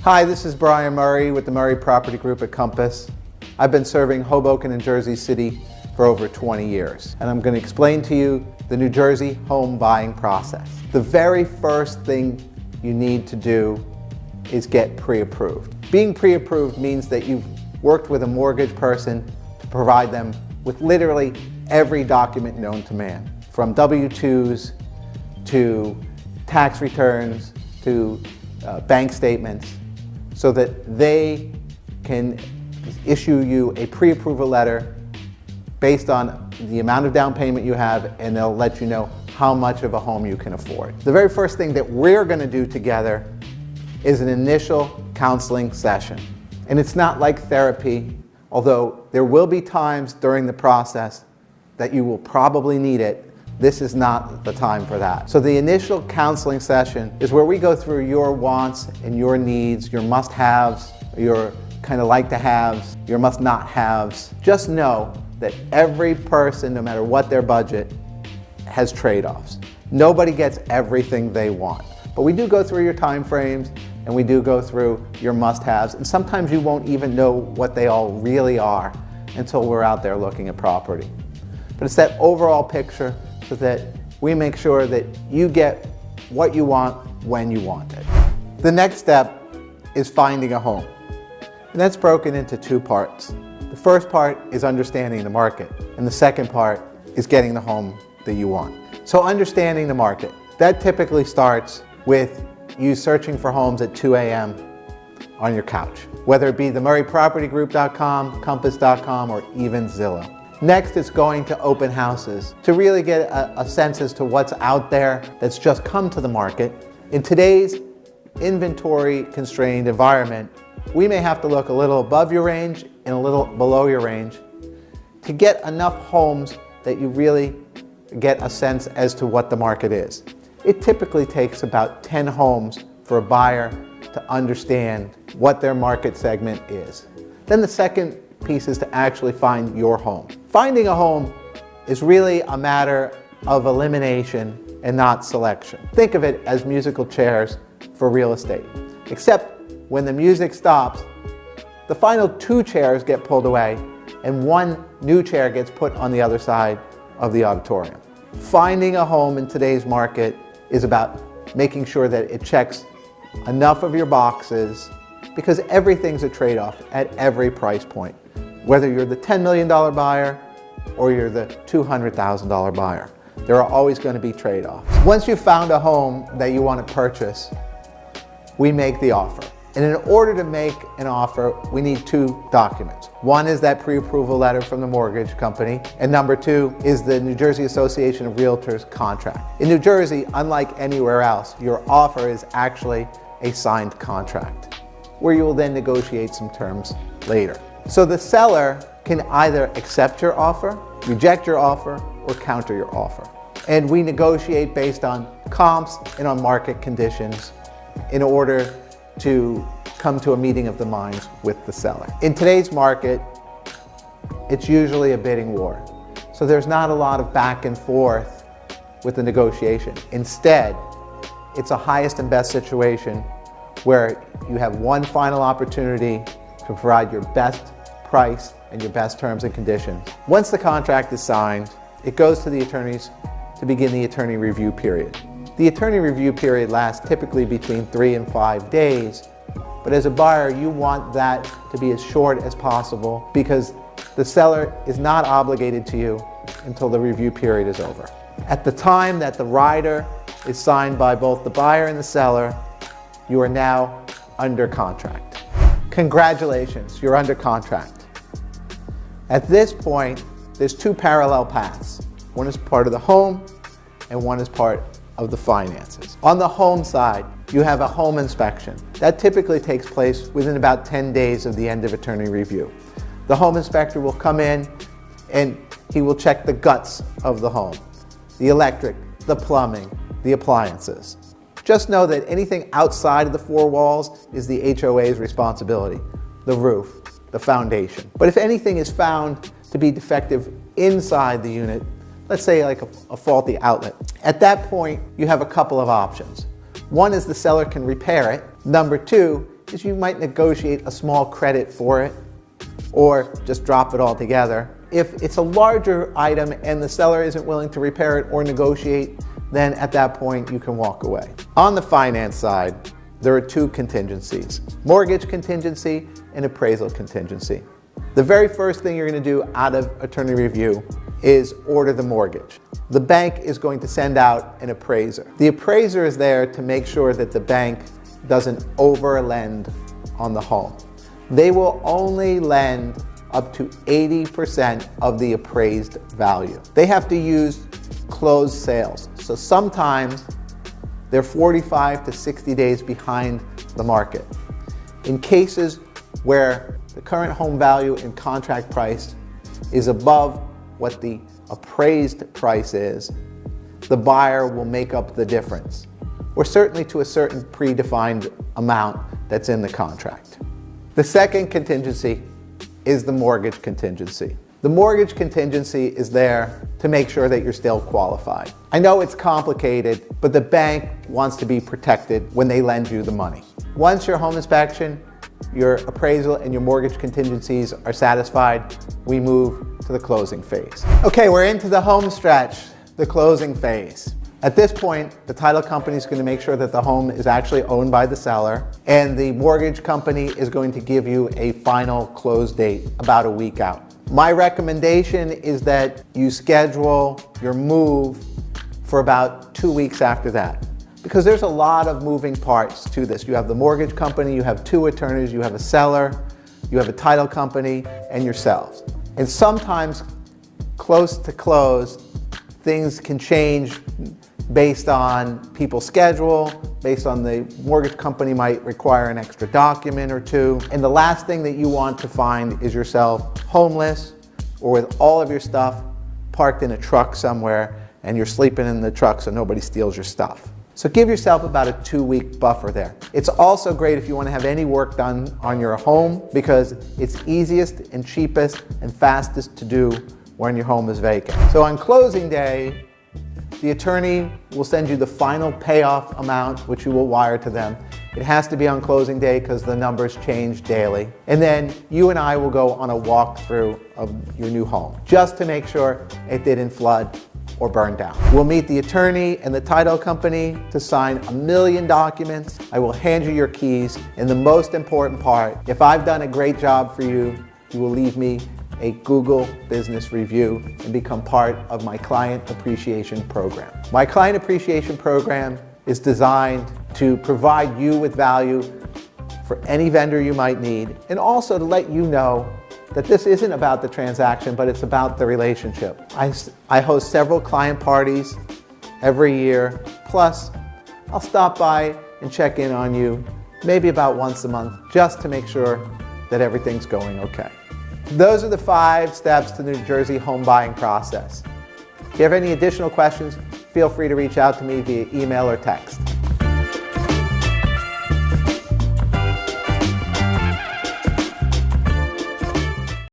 Hi, this is Brian Murray with the Murray Property Group at Compass. I've been serving Hoboken and Jersey City for over 20 years, and I'm going to explain to you the New Jersey home buying process. The very first thing you need to do is get pre-approved. Being pre-approved means that you've worked with a mortgage person to provide them with literally every document known to man, from W-2s to tax returns to bank statements, so that they can issue you a pre-approval letter based on the amount of down payment you have, and they'll let you know how much of a home you can afford. The very first thing that we're going to do together is an initial counseling session. And it's not like therapy, although there will be times during the process that you will probably need it. This is not the time for that. So the initial counseling session is where we go through your wants and your needs, your must-haves, your kind of like-to-haves, your must-not-haves. Just know that every person, no matter what their budget, has trade-offs. Nobody gets everything they want. But we do go through your time frames, and we do go through your must-haves, and sometimes you won't even know what they all really are until we're out there looking at property. But it's that overall picture so that we make sure that you get what you want when you want it. The next step is finding a home. And that's broken into two parts. The first part is understanding the market, and the second part is getting the home that you want. So understanding the market, that typically starts with you searching for homes at 2 a.m. on your couch, whether it be the MurrayPropertyGroup.com, Compass.com, or even Zillow. Next is going to open houses to really get a sense as to what's out there that's just come to the market. In today's inventory constrained environment, we may have to look a little above your range and a little below your range to get enough homes that you really get a sense as to what the market is. It typically takes about 10 homes for a buyer to understand what their market segment is. Then the second piece is to actually find your home. Finding a home is really a matter of elimination and not selection. Think of it as musical chairs for real estate, except when the music stops, the final 2 chairs get pulled away and 1 new chair gets put on the other side of the auditorium. Finding a home in today's market is about making sure that it checks enough of your boxes, because everything's a trade-off at every price point. Whether you're the $10 million buyer or you're the $200,000 buyer, there are always going to be trade-offs. Once you've found a home that you want to purchase, we make the offer. And in order to make an offer, we need 2 documents. One is that pre-approval letter from the mortgage company, and number 2 is the New Jersey Association of Realtors contract. In New Jersey, unlike anywhere else, your offer is actually a signed contract, where you will then negotiate some terms later. So the seller can either accept your offer, reject your offer, or counter your offer. And we negotiate based on comps and on market conditions in order to come to a meeting of the minds with the seller. In today's market, it's usually a bidding war. So there's not a lot of back and forth with the negotiation. Instead, it's a highest and best situation where you have one final opportunity to provide your best price and your best terms and conditions. Once the contract is signed, it goes to the attorneys to begin the attorney review period. The attorney review period lasts typically between 3 and 5 days, but as a buyer, you want that to be as short as possible because the seller is not obligated to you until the review period is over. At the time that the rider is signed by both the buyer and the seller, you are now under contract. Congratulations, you're under contract. At this point, there's 2 parallel paths. One is part of the home, and one is part of the finances. On the home side, you have a home inspection. That typically takes place within about 10 days of the end of attorney review. The home inspector will come in and he will check the guts of the home, the electric, the plumbing, the appliances. Just know that anything outside of the 4 walls is the HOA's responsibility, the roof, the foundation. But if anything is found to be defective inside the unit, let's say like a faulty outlet, at that point you have a couple of options. One is the seller can repair it. Number 2 is you might negotiate a small credit for it or just drop it altogether. If it's a larger item and the seller isn't willing to repair it or negotiate, then at that point you can walk away. On the finance side, there are two contingencies: mortgage contingency and appraisal contingency. The very first thing you're going to do out of attorney review is order the mortgage. The bank is going to send out an appraiser. The appraiser is there to make sure that the bank doesn't over-lend on the home. They will only lend up to 80% of the appraised value. They have to use closed sales. So sometimes they're 45 to 60 days behind the market. In cases where the current home value and contract price is above what the appraised price is, the buyer will make up the difference, or certainly to a certain predefined amount that's in the contract. The second contingency is the mortgage contingency. The mortgage contingency is there to make sure that you're still qualified. I know it's complicated, but the bank wants to be protected when they lend you the money. Once your home inspection, your appraisal, and your mortgage contingencies are satisfied, we move to the closing phase. Okay, we're into the home stretch, the closing phase. At this point, the title company is going to make sure that the home is actually owned by the seller, and the mortgage company is going to give you a final close date about a week out. My recommendation is that you schedule your move for about 2 weeks after that, because there's a lot of moving parts to this. You have the mortgage company, you have two attorneys, you have a seller, you have a title company, and yourselves. And sometimes close to close, things can change based on people's schedule, based on the mortgage company might require an extra document or two. And the last thing that you want to find is yourself homeless or with all of your stuff parked in a truck somewhere and you're sleeping in the truck so nobody steals your stuff. So give yourself about a 2-week buffer there. It's also great if you want to have any work done on your home, because it's easiest and cheapest and fastest to do when your home is vacant. So on closing day, the attorney will send you the final payoff amount, which you will wire to them. It has to be on closing day because the numbers change daily. And then you and I will go on a walkthrough of your new home, just to make sure it didn't flood or burn down. We'll meet the attorney and the title company to sign 1,000,000 documents. I will hand you your keys. And the most important part, if I've done a great job for you, you will leave me a Google business review and become part of my client appreciation program. My client appreciation program is designed to provide you with value for any vendor you might need, and also to let you know that this isn't about the transaction, but it's about the relationship. I host several client parties every year, plus I'll stop by and check in on you maybe about once a month, just to make sure that everything's going okay. Those are the 5 steps to the New Jersey home buying process. If you have any additional questions, feel free to reach out to me via email or text.